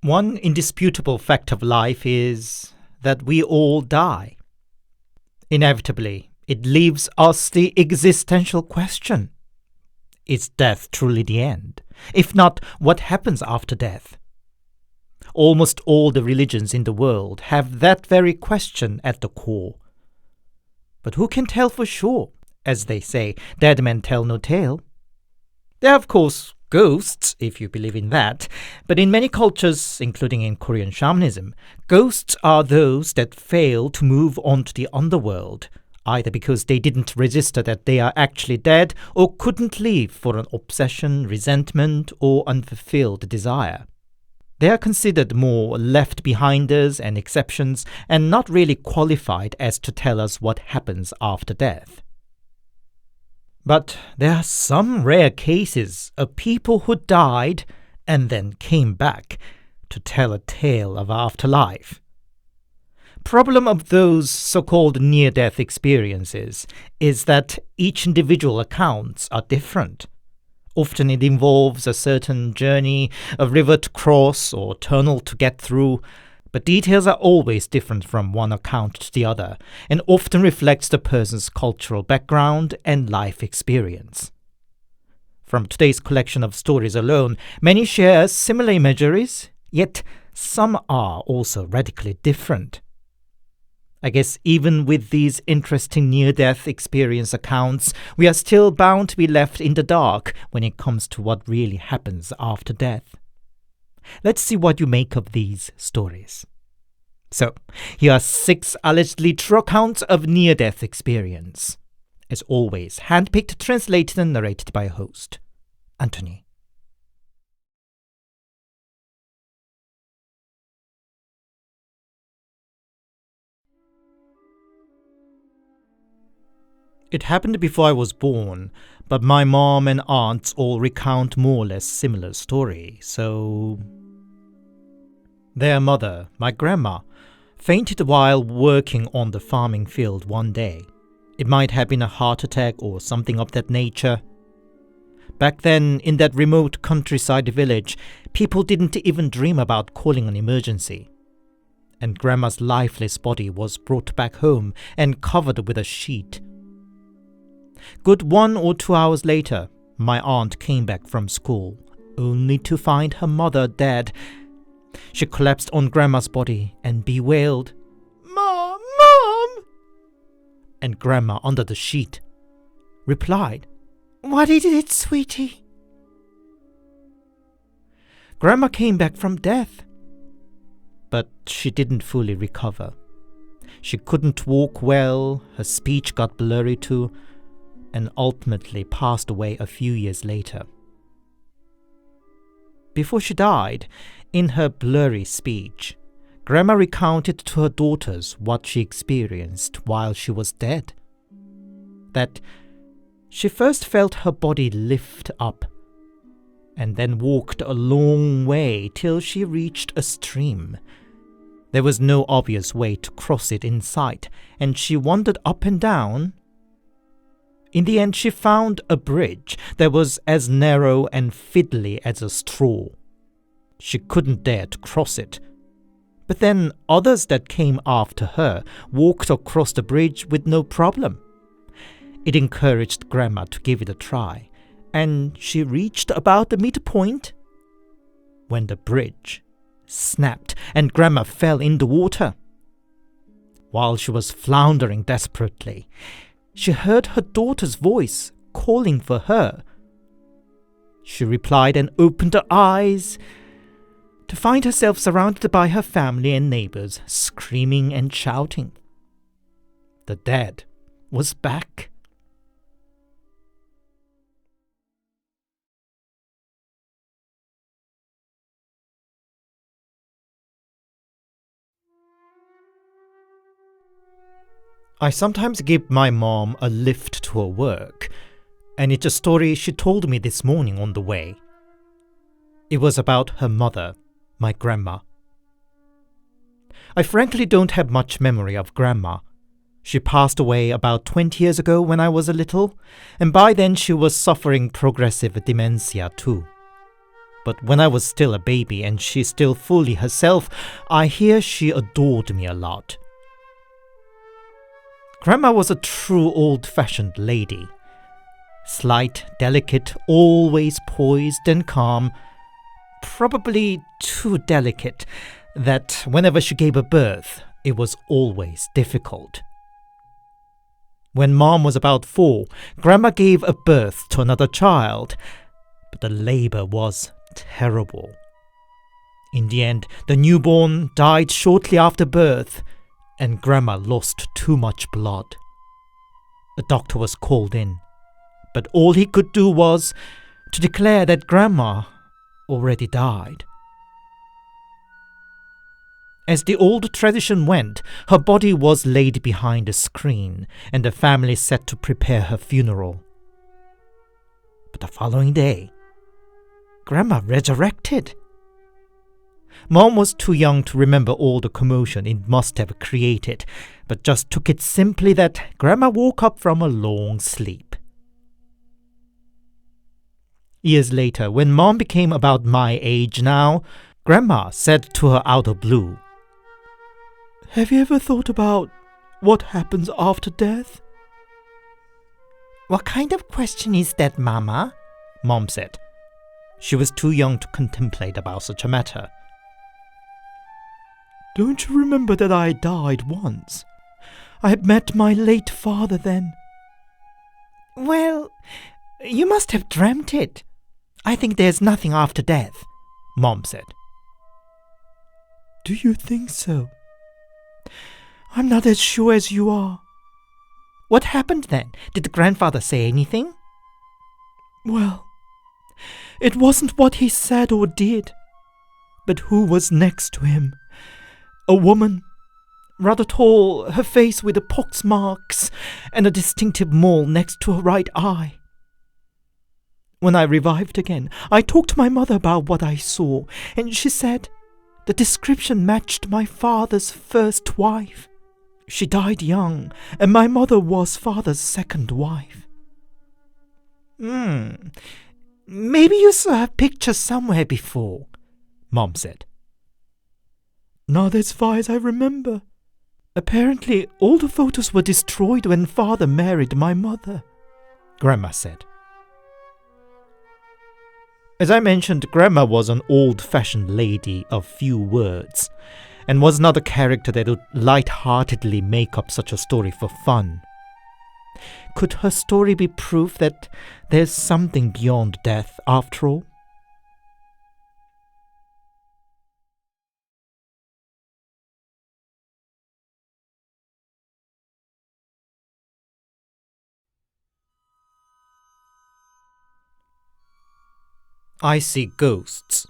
One indisputable fact of life is that we all die. Inevitably, it leaves us the existential question. Is death truly the end? If not, what happens after death? Almost all the religions in the world have that very question at the core. But who can tell for sure? As they say, dead men tell no tale. There are, of course, ghosts, if you believe in that, but in many cultures, including in Korean shamanism, ghosts are those that fail to move on to the underworld, either because they didn't register that they are actually dead or couldn't leave for an obsession, resentment, or unfulfilled desire. They are considered more left-behinders and exceptions and not really qualified as to tell us what happens after death. But there are some rare cases of people who died and then came back to tell a tale of afterlife. Problem of those so-called near-death experiences is that each individual accounts are different. Often it involves a certain journey, a river to cross or tunnel to get through, but details are always different from one account to the other, and often reflects the person's cultural background and life experience. From today's collection of stories alone, many share similar imageries, yet some are also radically different. I guess even with these interesting near-death experience accounts, we are still bound to be left in the dark when it comes to what really happens after death. Let's see what you make of these stories. So, here are 6 allegedly true accounts of near-death experience. As always, handpicked, translated and narrated by a host, Anthony. It happened before I was born, but my mom and aunts all recount more or less similar story, so... Their mother, my grandma, fainted while working on the farming field one day. It might have been a heart attack or something of that nature. Back then, in that remote countryside village, people didn't even dream about calling an emergency. And Grandma's lifeless body was brought back home and covered with a sheet. Good 1 or 2 hours later, my aunt came back from school, only to find her mother dead. She collapsed on Grandma's body and bewailed, "Mom, Mom!" And Grandma, under the sheet, replied, "What is it, sweetie?" Grandma came back from death, but she didn't fully recover. She couldn't walk well, her speech got blurry too, and ultimately passed away a few years later. Before she died, in her blurry speech, Grandma recounted to her daughters what she experienced while she was dead. That she first felt her body lift up, and then walked a long way till she reached a stream. There was no obvious way to cross it in sight, and she wandered up and down. In the end, she found a bridge that was as narrow and fiddly as a straw. She couldn't dare to cross it. But then others that came after her walked across the bridge with no problem. It encouraged Grandma to give it a try, and she reached about the midpoint when the bridge snapped and Grandma fell in the water. While she was floundering desperately, she heard her daughter's voice calling for her. She replied and opened her eyes to find herself surrounded by her family and neighbors, screaming and shouting. The dead was back. I sometimes give my mom a lift to her work, and it's a story she told me this morning on the way. It was about her mother, my grandma. I frankly don't have much memory of Grandma. She passed away about 20 years ago when I was a little, and by then she was suffering progressive dementia too. But when I was still a baby and she still fully herself, I hear she adored me a lot. Grandma was a true old-fashioned lady. Slight, delicate, always poised and calm. Probably too delicate that whenever she gave a birth, it was always difficult. When Mom was about 4, Grandma gave a birth to another child, but the labor was terrible. In the end, the newborn died shortly after birth, and Grandma lost too much blood. A doctor was called in, but all he could do was to declare that Grandma already died. As the old tradition went, her body was laid behind a screen, and the family set to prepare her funeral. But the following day, Grandma resurrected. Mom was too young to remember all the commotion it must have created, but just took it simply that Grandma woke up from a long sleep. Years later, when Mom became about my age now, Grandma said to her out of blue, "Have you ever thought about what happens after death?" "What kind of question is that, Mama?" Mom said. She was too young to contemplate about such a matter. "Don't you remember that I died once? I had met my late father then." "Well, you must have dreamt it. I think there's nothing after death," Mom said. "Do you think so? I'm not as sure as you are." "What happened then? Did grandfather say anything?" "Well, it wasn't what he said or did, but who was next to him. A woman, rather tall, her face with the pox marks and a distinctive mole next to her right eye. When I revived again, I talked to my mother about what I saw, and she said the description matched my father's first wife. She died young, and my mother was father's second wife." Maybe you saw her picture somewhere before," Mom said. "Not as far as I remember. Apparently, all the photos were destroyed when father married my mother," Grandma said. As I mentioned, Grandma was an old-fashioned lady of few words, and was not a character that would light-heartedly make up such a story for fun. Could her story be proof that there's something beyond death after all? I see ghosts.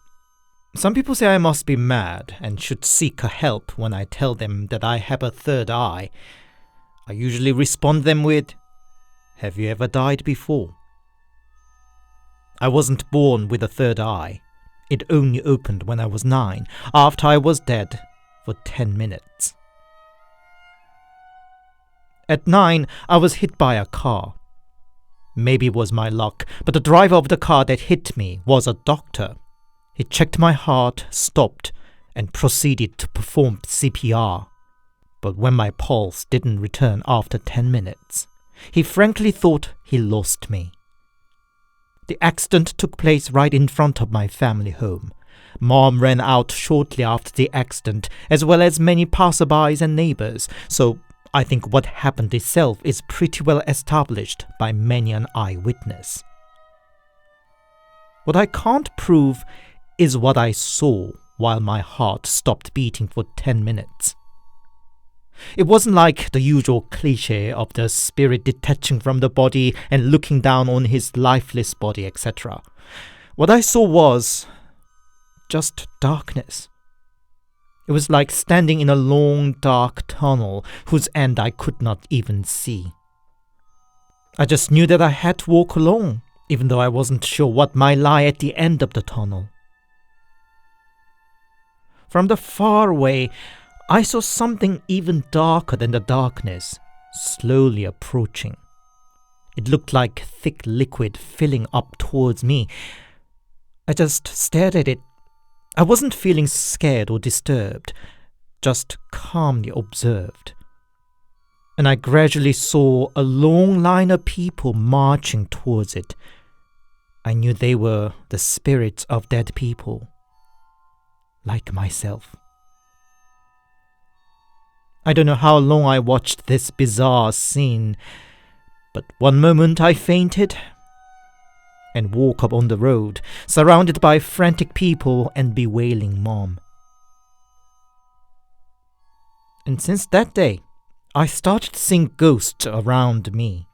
Some people say I must be mad and should seek help when I tell them that I have a third eye. I usually respond them with, "Have you ever died before?" I wasn't born with a third eye. It only opened when I was 9, after I was dead for 10 minutes. At 9, I was hit by a car. Maybe it was my luck, but the driver of the car that hit me was a doctor. He checked my heart, stopped, and proceeded to perform CPR. But when my pulse didn't return after 10 minutes, he frankly thought he lost me. The accident took place right in front of my family home. Mom ran out shortly after the accident, as well as many passerbys and neighbors, so I think what happened itself is pretty well established by many an eyewitness. What I can't prove is what I saw while my heart stopped beating for 10 minutes. It wasn't like the usual cliché of the spirit detaching from the body and looking down on his lifeless body, etc. What I saw was just darkness. It was like standing in a long, dark tunnel whose end I could not even see. I just knew that I had to walk along, even though I wasn't sure what might lie at the end of the tunnel. From the far away, I saw something even darker than the darkness, slowly approaching. It looked like thick liquid filling up towards me. I just stared at it. I wasn't feeling scared or disturbed, just calmly observed. And I gradually saw a long line of people marching towards it. I knew they were the spirits of dead people, like myself. I don't know how long I watched this bizarre scene, but one moment I fainted and woke up on the road, surrounded by frantic people and bewailing Mom. And since that day, I started seeing ghosts around me,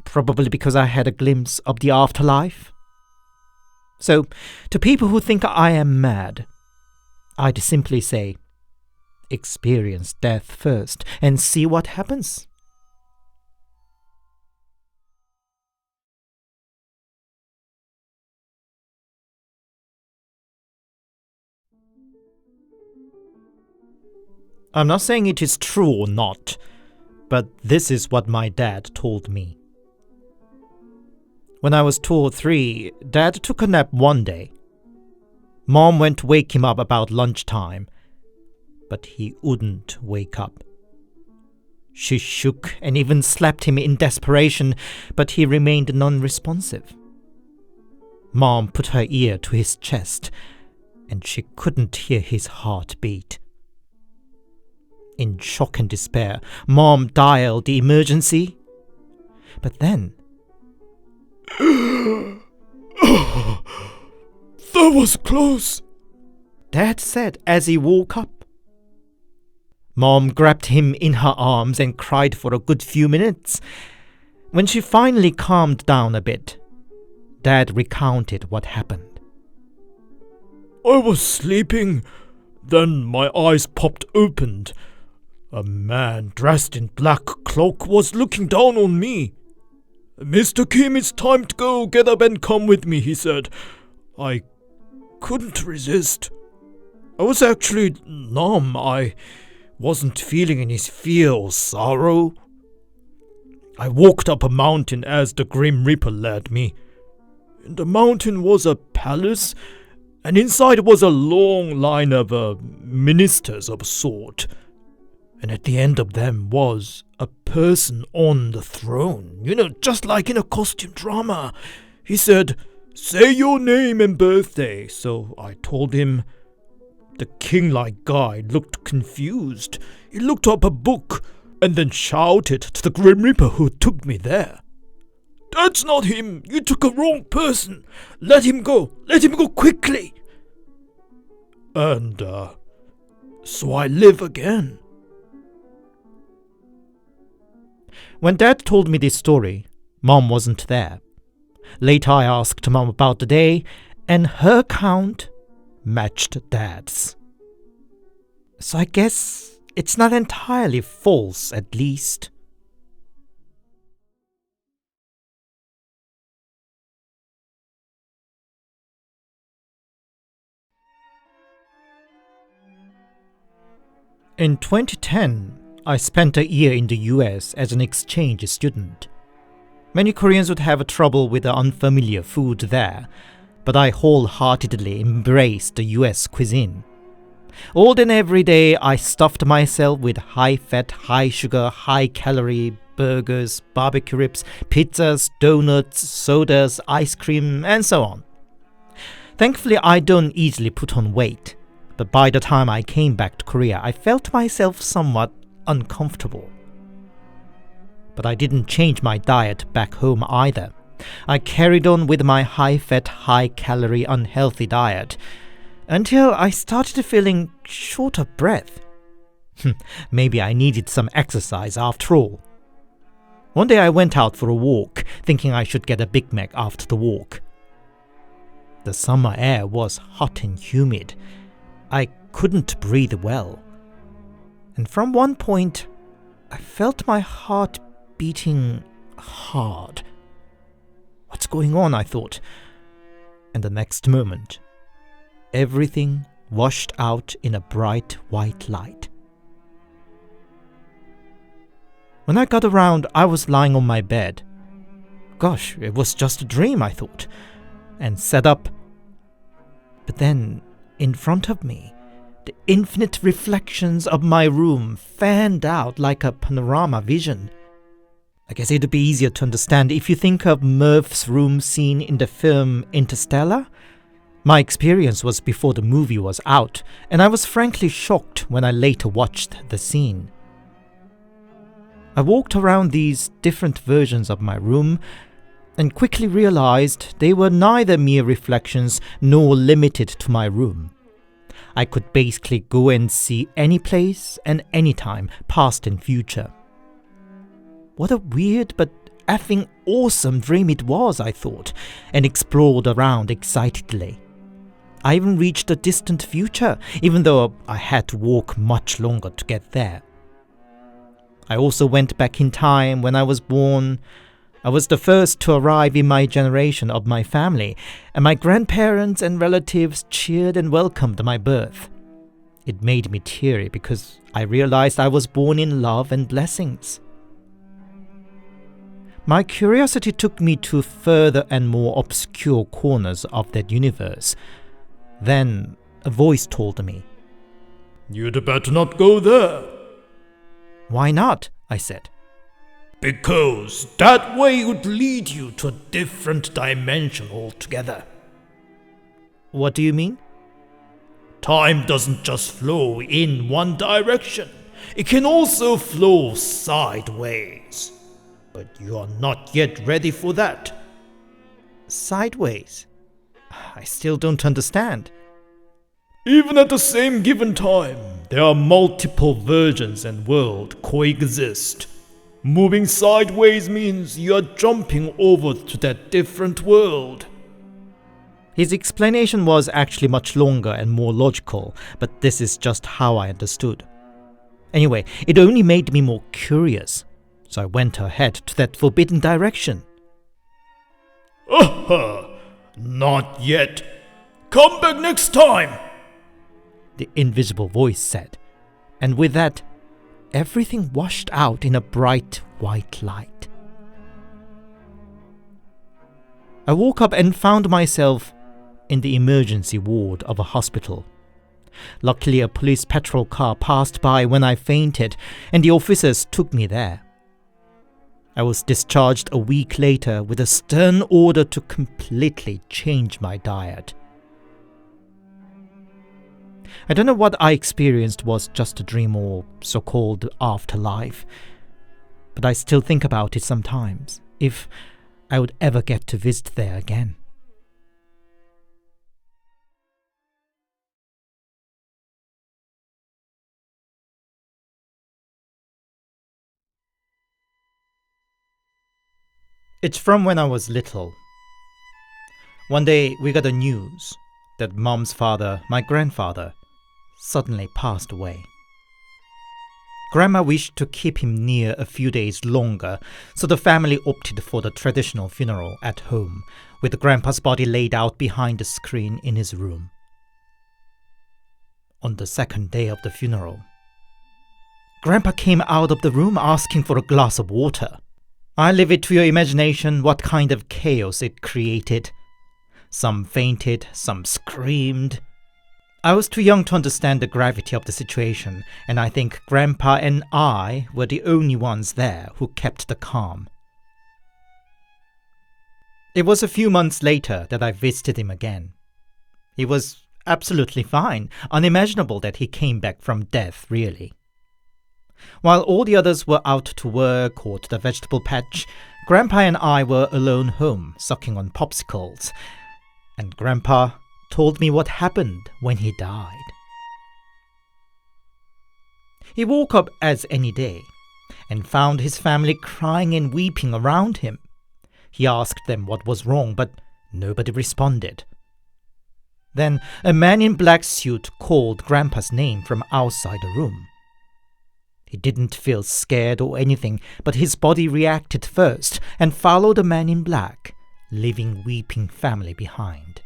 probably because I had a glimpse of the afterlife. So, to people who think I am mad, I'd simply say, experience death first and see what happens. I'm not saying it is true or not, but this is what my dad told me. When I was 2 or 3, Dad took a nap one day. Mom went to wake him up about lunchtime, but he wouldn't wake up. She shook and even slapped him in desperation, but he remained non-responsive. Mom put her ear to his chest, and she couldn't hear his heart beat. In shock and despair, Mom dialed the emergency. But then... That was close, Dad said as he woke up. Mom grabbed him in her arms and cried for a good few minutes. When she finally calmed down a bit, Dad recounted what happened. I was sleeping, then my eyes popped open. A man dressed in black cloak was looking down on me. "Mr. Kim, it's time to go. Get up and come with me," he said. I couldn't resist. I was actually numb. I wasn't feeling any fear or sorrow. I walked up a mountain as the Grim Reaper led me. In the mountain was a palace, and inside was a long line of ministers of a sort. And at the end of them was a person on the throne, just like in a costume drama. He said, "Say your name and birthday." So I told him. The king-like guy looked confused. He looked up a book and then shouted to the Grim Reaper who took me there. "That's not him. You took a wrong person. Let him go. Let him go quickly." And, so I live again. When Dad told me this story, Mom wasn't there. Later I asked Mom about the day, and her account matched Dad's. So I guess it's not entirely false, at least. In 2010, I spent a year in the US as an exchange student. Many Koreans would have trouble with the unfamiliar food there, but I wholeheartedly embraced the US cuisine. All day and every day, I stuffed myself with high-fat, high-sugar, high-calorie burgers, barbecue ribs, pizzas, donuts, sodas, ice cream, and so on. Thankfully, I don't easily put on weight, but by the time I came back to Korea, I felt myself somewhat uncomfortable. But I didn't change my diet back home either. I carried on with my high-fat, high-calorie, unhealthy diet until I started feeling short of breath. Maybe I needed some exercise after all. One day I went out for a walk, thinking I should get a Big Mac after the walk. The summer air was hot and humid. I couldn't breathe well. And from one point, I felt my heart beating hard. What's going on, I thought. And the next moment, everything washed out in a bright white light. When I got around, I was lying on my bed. Gosh, it was just a dream, I thought, and sat up But then, in front of me, the infinite reflections of my room fanned out like a panorama vision. I guess it'd be easier to understand if you think of Murph's room scene in the film Interstellar. My experience was before the movie was out, and I was frankly shocked when I later watched the scene. I walked around these different versions of my room and quickly realized they were neither mere reflections nor limited to my room. I could basically go and see any place and any time, past and future. What a weird but effing awesome dream it was, I thought, and explored around excitedly. I even reached a distant future, even though I had to walk much longer to get there. I also went back in time when I was born. I was the first to arrive in my generation of my family, and my grandparents and relatives cheered and welcomed my birth. It made me teary because I realized I was born in love and blessings. My curiosity took me to further and more obscure corners of that universe. Then a voice told me, "You'd better not go there." "Why not?" I said. "Because that way would lead you to a different dimension altogether." "What do you mean?" "Time doesn't just flow in one direction. It can also flow sideways. But you are not yet ready for that." "Sideways? I still don't understand." "Even at the same given time, there are multiple versions and worlds coexist. Moving sideways means you are jumping over to that different world." His explanation was actually much longer and more logical, but this is just how I understood. Anyway, it only made me more curious, so I went ahead to that forbidden direction. "Not yet. Come back next time," the invisible voice said, and with that, everything washed out in a bright white light. I woke up and found myself in the emergency ward of a hospital. Luckily, a police patrol car passed by when I fainted, and the officers took me there. I was discharged a week later with a stern order to completely change my diet. I don't know what I experienced was just a dream or so-called afterlife, but I still think about it sometimes, if I would ever get to visit there again. It's from when I was little. One day we got the news that Mom's father, my grandfather, suddenly passed away. Grandma wished to keep him near a few days longer, so the family opted for the traditional funeral at home, with Grandpa's body laid out behind the screen in his room. On the second day of the funeral, Grandpa came out of the room asking for a glass of water. I leave it to your imagination what kind of chaos it created. Some fainted, some screamed. I was too young to understand the gravity of the situation, and I think Grandpa and I were the only ones there who kept the calm. It was a few months later that I visited him again. He was absolutely fine, unimaginable that he came back from death, really. While all the others were out to work or to the vegetable patch, Grandpa and I were alone home, sucking on popsicles, and Grandpa told me what happened when he died. He woke up as any day and found his family crying and weeping around him. He asked them what was wrong, but nobody responded. Then a man in black suit called Grandpa's name from outside the room. He didn't feel scared or anything, but his body reacted first and followed the man in black, leaving weeping family behind.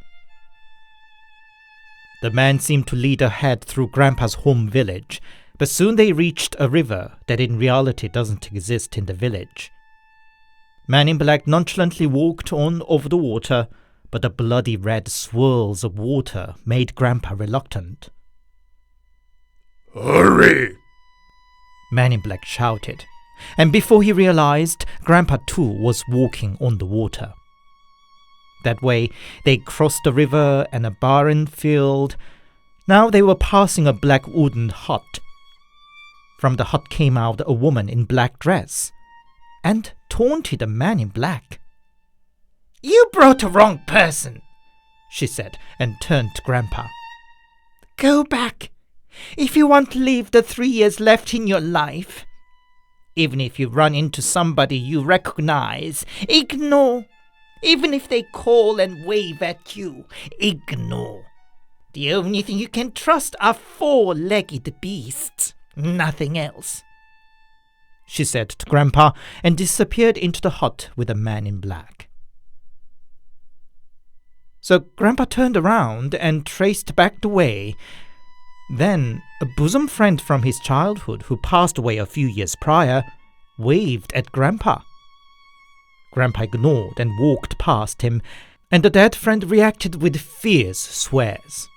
The man seemed to lead ahead through Grandpa's home village, but soon they reached a river that in reality doesn't exist in the village. Man in black nonchalantly walked on over the water, but the bloody red swirls of water made Grandpa reluctant. Hurry! Man in Black shouted, and before he realized, Grandpa too was walking on the water. That way, they crossed the river and a barren field. Now they were passing a black wooden hut. From the hut came out a woman in black dress and taunted the man in black. "You brought the wrong person," she said, and turned to Grandpa. "Go back, if you want to live the 3 years left in your life. Even if you run into somebody you recognize, ignore. Even if they call and wave at you, ignore. The only thing you can trust are 4-legged beasts, nothing else," she said to Grandpa, and disappeared into the hut with the man in black. So Grandpa turned around and traced back the way. Then a bosom friend from his childhood, who passed away a few years prior, waved at Grandpa. Grandpa ignored and walked past him, and the dead friend reacted with fierce swears.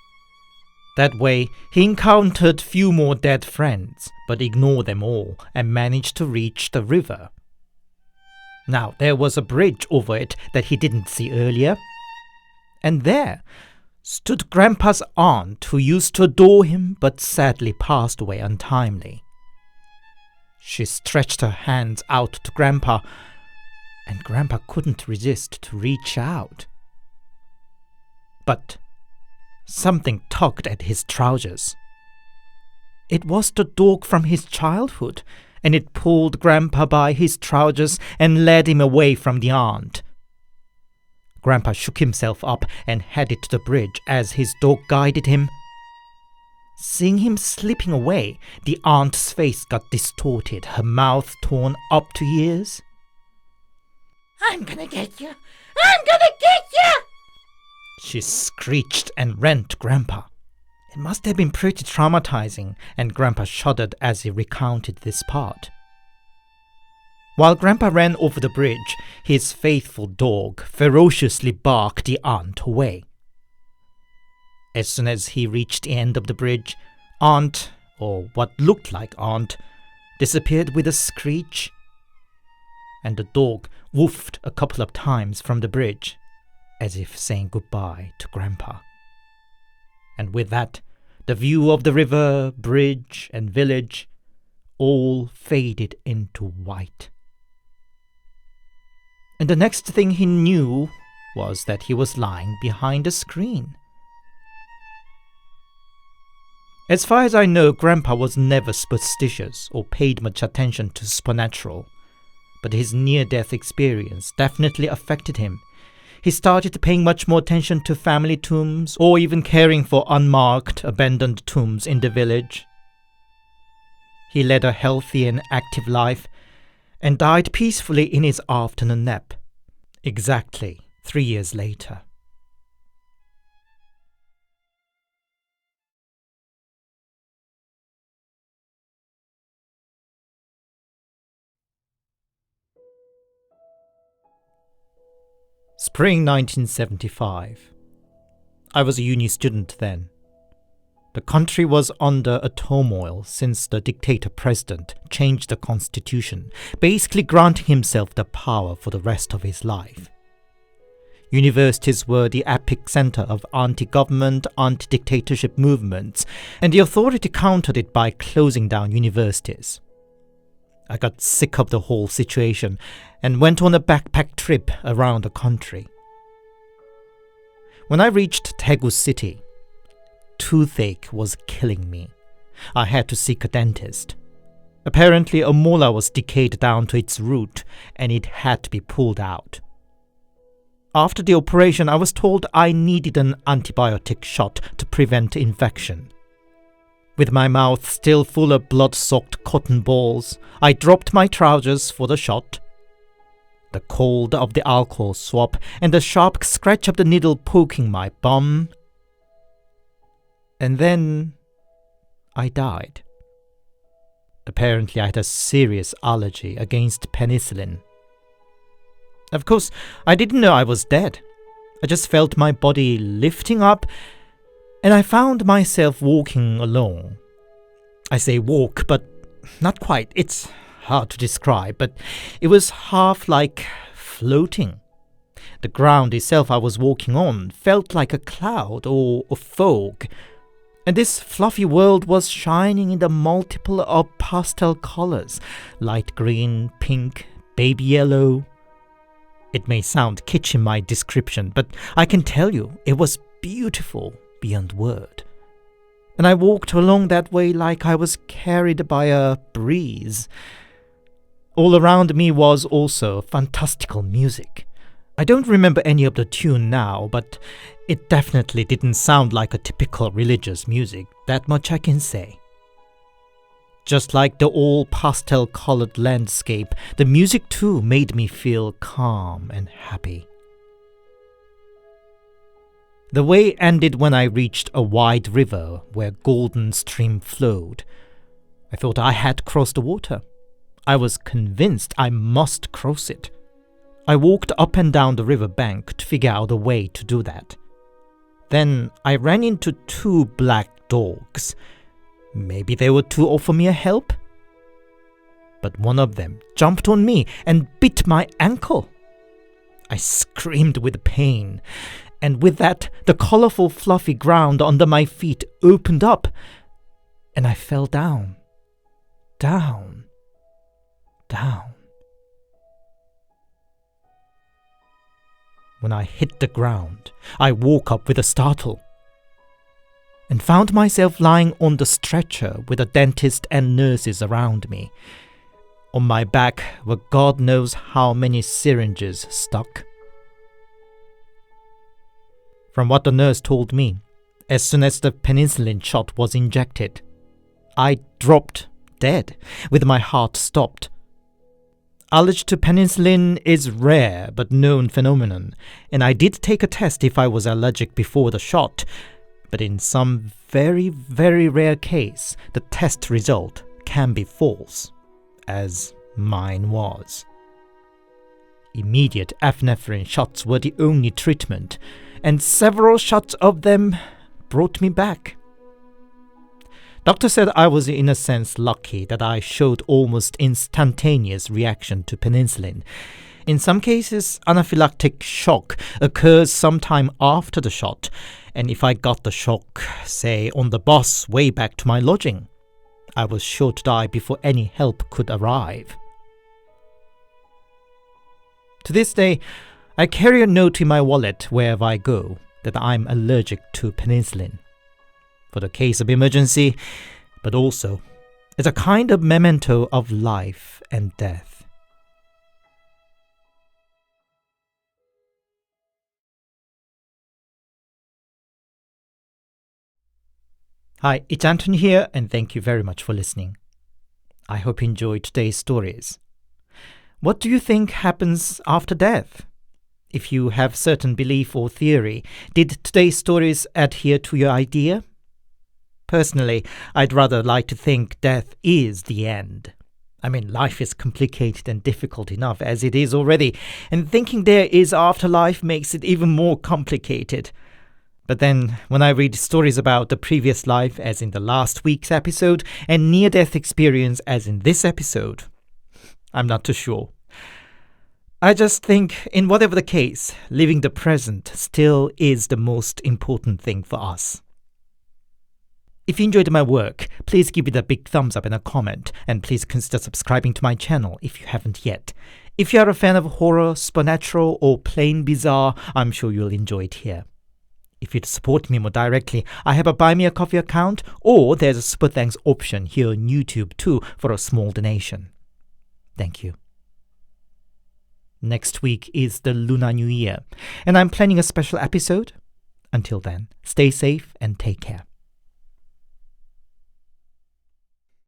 That way, he encountered few more dead friends, but ignored them all and managed to reach the river. Now, there was a bridge over it that he didn't see earlier. And there stood Grandpa's aunt, who used to adore him but sadly passed away untimely. She stretched her hands out to Grandpa, and Grandpa couldn't resist to reach out. But something tugged at his trousers. It was the dog from his childhood, and it pulled Grandpa by his trousers and led him away from the aunt. Grandpa shook himself up and headed to the bridge as his dog guided him. Seeing him slipping away, the aunt's face got distorted, her mouth torn up to ears. "I'm gonna get you! I'm gonna get you!" she screeched and ran to Grandpa. It must have been pretty traumatizing, and Grandpa shuddered as he recounted this part. While Grandpa ran over the bridge, his faithful dog ferociously barked the aunt away. As soon as he reached the end of the bridge, Aunt, or what looked like Aunt, disappeared with a screech, and the dog woofed a couple of times from the bridge, as if saying goodbye to Grandpa. And with that, the view of the river, bridge, and village all faded into white. And the next thing he knew was that he was lying behind a screen. As far as I know, Grandpa was never superstitious or paid much attention to supernatural, but his near-death experience definitely affected him. He started paying much more attention to family tombs, or even caring for unmarked, abandoned tombs in the village. He led a healthy and active life, and died peacefully in his afternoon nap, exactly 3 years later. Spring 1975. I was a uni student then. The country was under a turmoil since the dictator president changed the constitution, basically granting himself the power for the rest of his life. Universities were the epicenter of anti-government, anti-dictatorship movements, and the authority countered it by closing down universities. I got sick of the whole situation and went on a backpack trip around the country. When I reached Daegu City, toothache was killing me. I had to seek a dentist. Apparently, a molar was decayed down to its root, and it had to be pulled out. After the operation, I was told I needed an antibiotic shot to prevent infection. With my mouth still full of blood-soaked cotton balls, I dropped my trousers for the shot. The cold of the alcohol swab and the sharp scratch of the needle poking my bum. And then I died. Apparently, I had a serious allergy against penicillin. Of course, I didn't know I was dead. I just felt my body lifting up, and I found myself walking along. I say walk, but not quite. It's hard to describe, but it was half like floating. The ground itself I was walking on felt like a cloud or a fog, and this fluffy world was shining in the multiple of pastel colors, light green, pink, baby yellow. It may sound kitsch in my description, but I can tell you it was beautiful beyond word. And I walked along that way like I was carried by a breeze. All around me was also fantastical music. I don't remember any of the tune now, but it definitely didn't sound like a typical religious music, that much I can say. Just like the all pastel-colored landscape, the music too made me feel calm and happy. The way ended when I reached a wide river where golden stream flowed. I thought I had crossed the water. I was convinced I must cross it. I walked up and down the river bank to figure out a way to do that. Then I ran into 2 black dogs. Maybe they were to offer me a help? But one of them jumped on me and bit my ankle. I screamed with pain, and with that, the colorful fluffy ground under my feet opened up, and I fell down, down, down. When I hit the ground, I woke up with a startle and found myself lying on the stretcher with a dentist and nurses around me. On my back were God knows how many syringes stuck. From what the nurse told me, as soon as the penicillin shot was injected, I dropped dead with my heart stopped. Allergy to penicillin is rare but known phenomenon, and I did take a test if I was allergic before the shot, but in some very, very rare case, the test result can be false, as mine was. Immediate epinephrine shots were the only treatment, and several shots of them brought me back. Doctor said I was in a sense lucky that I showed almost instantaneous reaction to penicillin. In some cases, anaphylactic shock occurs sometime after the shot, and if I got the shock, say, on the bus way back to my lodging, I was sure to die before any help could arrive. To this day, I carry a note in my wallet wherever I go that I'm allergic to penicillin, for the case of emergency, but also as a kind of memento of life and death. Hi, it's Anton here, and thank you very much for listening. I hope you enjoyed today's stories. What do you think happens after death? If you have certain belief or theory, did today's stories adhere to your idea? Personally, I'd rather like to think death is the end. I mean, life is complicated and difficult enough as it is already, and thinking there is afterlife makes it even more complicated. But then, when I read stories about the previous life, as in the last week's episode, and near-death experience, as in this episode, I'm not too sure. I just think, in whatever the case, living the present still is the most important thing for us. If you enjoyed my work, please give it a big thumbs up and a comment, and please consider subscribing to my channel if you haven't yet. If you are a fan of horror, supernatural, or plain bizarre, I'm sure you'll enjoy it here. If you'd support me more directly, I have a Buy Me a Coffee account, or there's a Super Thanks option here on YouTube too for a small donation. Thank you. Next week is the Lunar New Year, and I'm planning a special episode. Until then, stay safe and take care.